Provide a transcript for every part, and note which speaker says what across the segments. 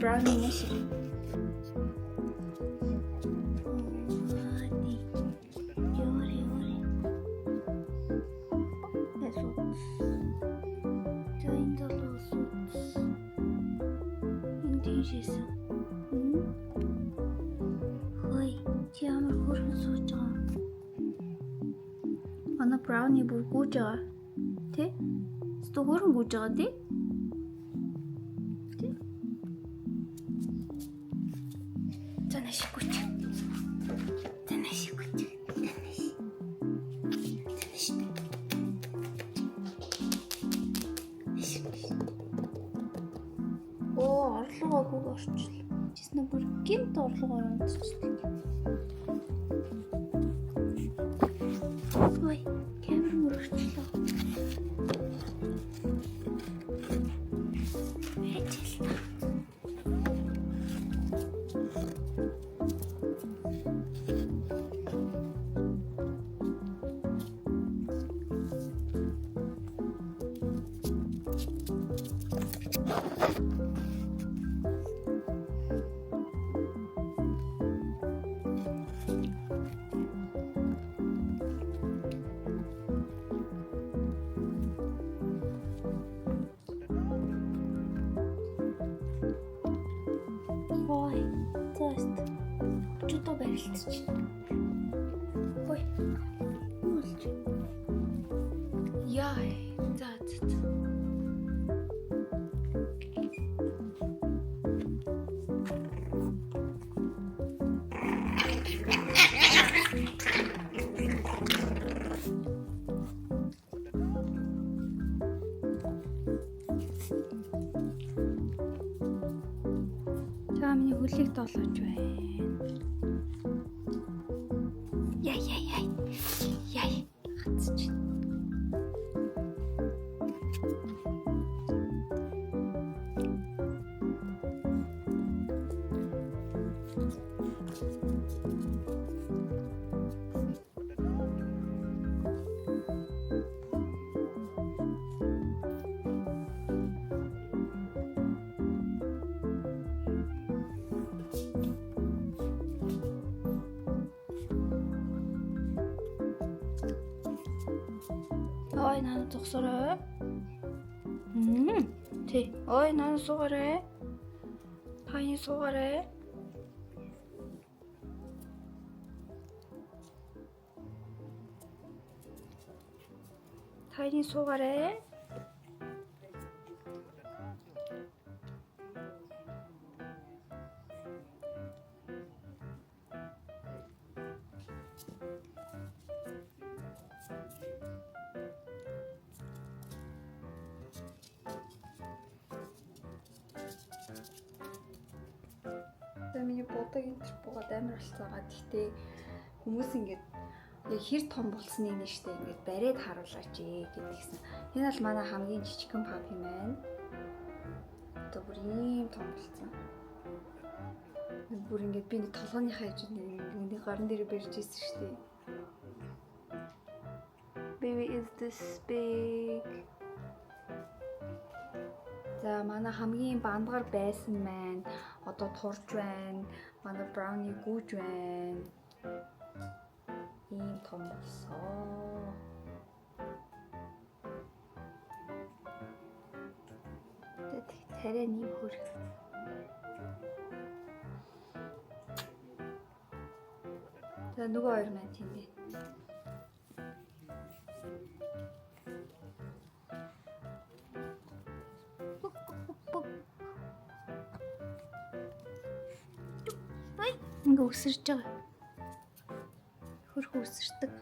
Speaker 1: brownie na шиг. Brownie бүр гүйж байгаа. Тэ? Стогөрн гүйж байгаа тий? Тэ? Танаш гүйж. Танаш гүйж. Оо, орлогоо гүг орчлоо. Чиснэ бүр гинт орлогоор онцчихлээ. Ой. Ой, зааст. Чудо барилдчих. Ой. Уулж. Яй, зааст. Миний хөлийг доолооч байна. Яй. Хацч. Ой, 나는 적설해. 돼. ой, 나는 쏘가래. 파인이 쏘가래. 타인이 쏘가래. Миний бодог энэ буугаад амар болцоогаа. Гэхдээ хүмүүс ингээд яг хэр том болсныг нэштэй ингээд бариад харуулаач гэдгийгсэн. Энэ бол манай хамгийн жижигхэн пап юм байна. Одоо бүр ийм том болцсон. Бүр ингээд би нэг толгойнхаа хажууд нэг гарын дээр барьж ирсэн шүү дээ. Baby is this big. За манай хамгийн бандгар байсан маань одоо турж байна. Манай брауни гүйж байна. Ийм том болсоо. Тэрэ нэм хөр. За нөгөө хоёр маань тийм дээ. Ингээ өсөрж байгаа. Хөрхөн өсөрдөг.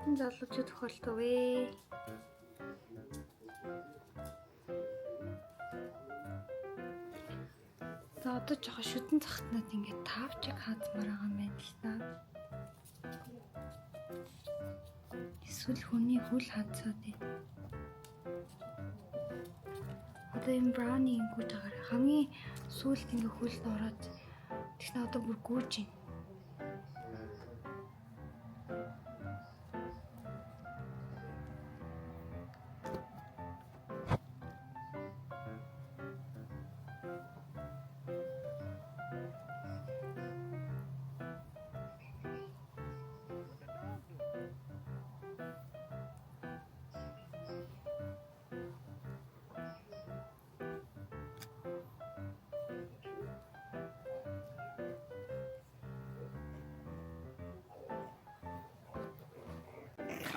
Speaker 1: Энэ залуучууд тохиолдов вэ? За одоо жоохон шүтэн цахтнаад ингээд тавчиг хаазмаар байгаа юм байна л та. Эсвэл хүний хөл хаацаад байна. Одоо энэ брауни гүйж байгаарай. Хамгийн сүүлд ингээ хөлд ороод тэгснэ одоо бүр гүйж байна.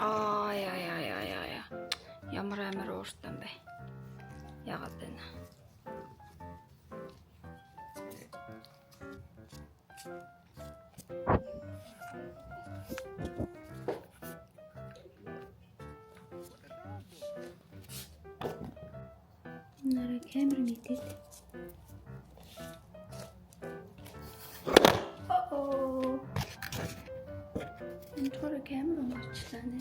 Speaker 1: Яа. Ямар амар ууртай юм бэ? Яагаад вэ? Нара камер мэдээд. Энэ төр камер онцлаа нэ.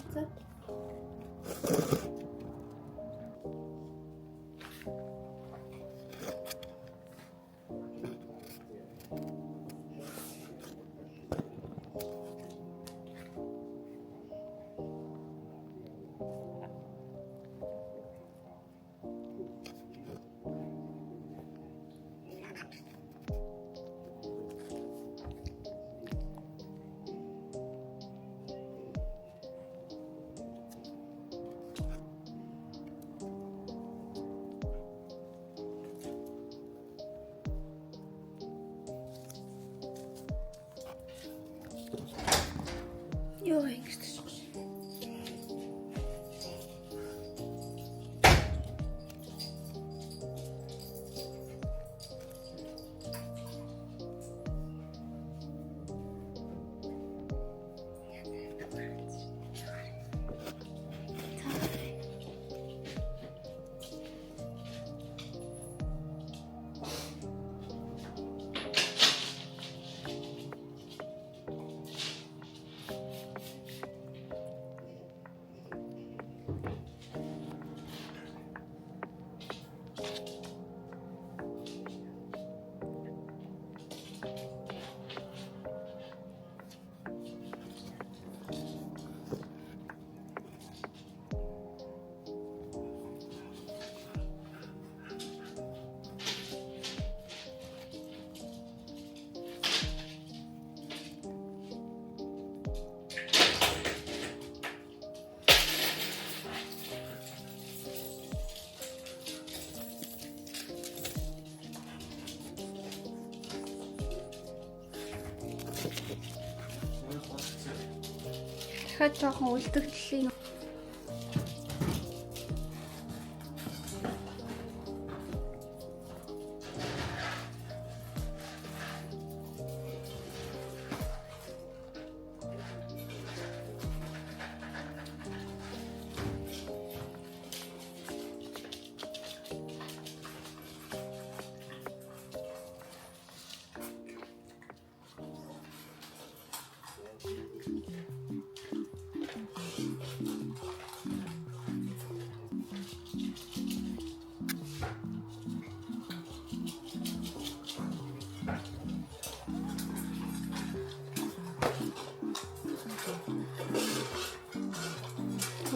Speaker 1: Йоо ингэж. Дахиад жоохон үлдэгдлийн.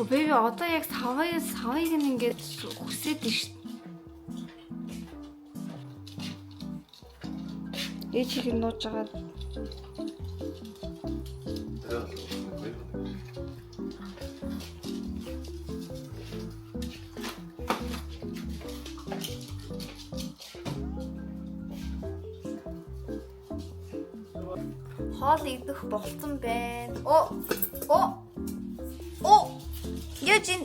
Speaker 1: Би одоо яг савыг нь ингээд хүсээд нь шүү. Ээжийг нь нууж байгаа. Хоол идэх болцсон байна. Южин.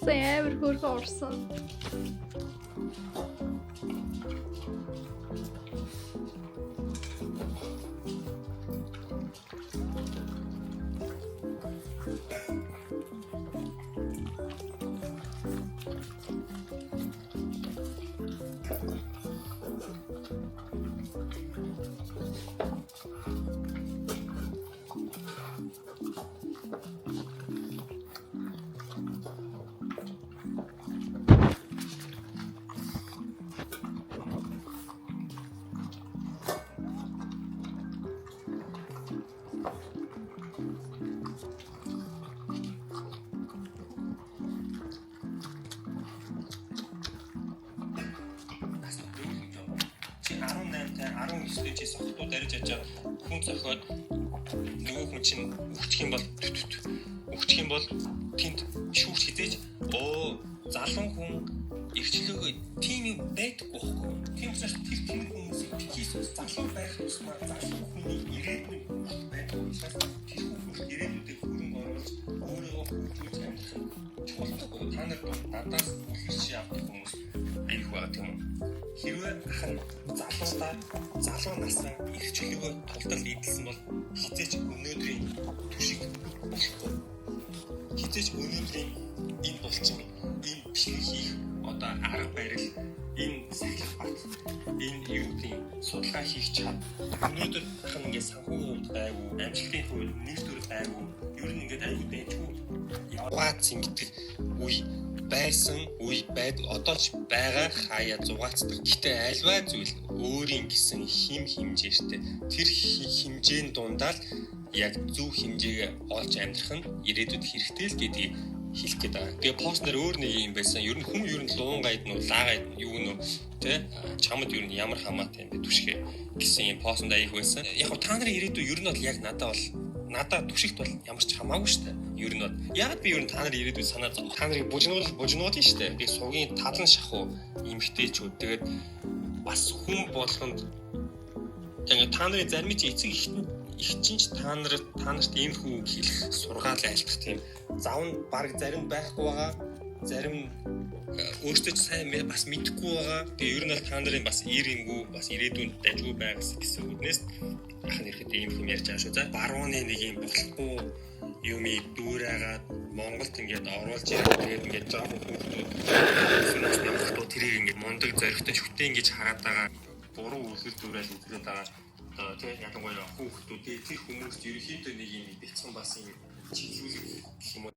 Speaker 1: Саяар хөрх орсон.
Speaker 2: Стейжээс охтууд ариж ачаад хүн зохиод нөгөө хүн чинь өгчих юм бол тэнд шүүрч хизээж залан хүн эрхчлөөгөө тийм юм байдаггүй байхгүй. Тийм учраас тэр хүмүүсийг битгийс залуу байх тусмаа залуу хүний ирээдүйн байдаг учраас тэр хүмүүс ирээдүйдээ хөрөнгө оруулж өөрийгөө хөгжүүлж амьдрах нь чухалдаг. Та нар надаас үлгэрч явдаг хүмүүс аяг байгаа тийм үү? Хэрвээ ах нь залуу насаа эрхчлөөгөө тултал эдэлсэн бол хизээч өнөөдрийн түшиг болохгүй. Хизээч өнөөдрийн энэ булчин энэ бичлэг хийх одоо арга барил энэ сахилах бат энэ юудын судалгаа хийх чад өнөөдөр хан ингээд санхүүгийн хувьд байгуу амжилтын хувьд нэр төр байгуу ер нь ингээд аюу дэжгүй яваад зингэдэг үе байсан үе байд одоо ч байгаа хаяа зугаацдаг. Гэтэ альва зүйл өөрийн гэсэн хим хэмжээтэй тэр хэмжээний дундаа л яг зөв хэмжээгээ олж амьдрах нь ирээдүйд хэрэгтэй л гэдгийг хэлэх гээд байгаа. Тэгээ пост нэр өөр нэг юм байсан. Ер нь хүм ер нь луун гайд нь лаа гайд нь юу нөө тэ чамд ер нь ямар хамаатай юм бэ түшгэ гэсэн юм постнд аих байсан. Яг та нарын ирээдүй ер нь бол яг надад түшигт бол ямар ч хамаагүй шүү дээ. Ер нь бол яг би ер нь та нарын ирээдүй санаа зов. Та нарыг бужнууд нь шүү дээ. Би сугийн талан шахуу эмгтээчүүд тэгээд бас хүм болгонд яг та нарын зарим чи эцэг ихчинч та нарт ийм хүү хэлэх сургаал айлтах тийм зав нь баг зарим байхгүй байгаа. Зарим өөртөө ч сайн бас мэдэхгүй байгаа. Тэгээ ер нь бол та нарын бас ир юмгүй бас ирээдүйн дажгүй байгаас гэсэн үгнээс ах нь ирэхэд ийм юм ярьж байгаа шүү. За барууны нэг юм болохгүй юмыг дүүрээгаад Монголд ингээд оруулж ирээд тэгээд ингээд жоохон хүүхдүүд тэрийг ингээд мундаг зоригтой шүтээ ингэж хараад байгаа буруу үлгэр дүүрэл үзээд байгаа. Тэгээ ялангуяа хүүхдүүд тэр хүмүүст ерөнхийдөө нэг юм бэлцэн бас юм чиглүүлэх гэх юм уу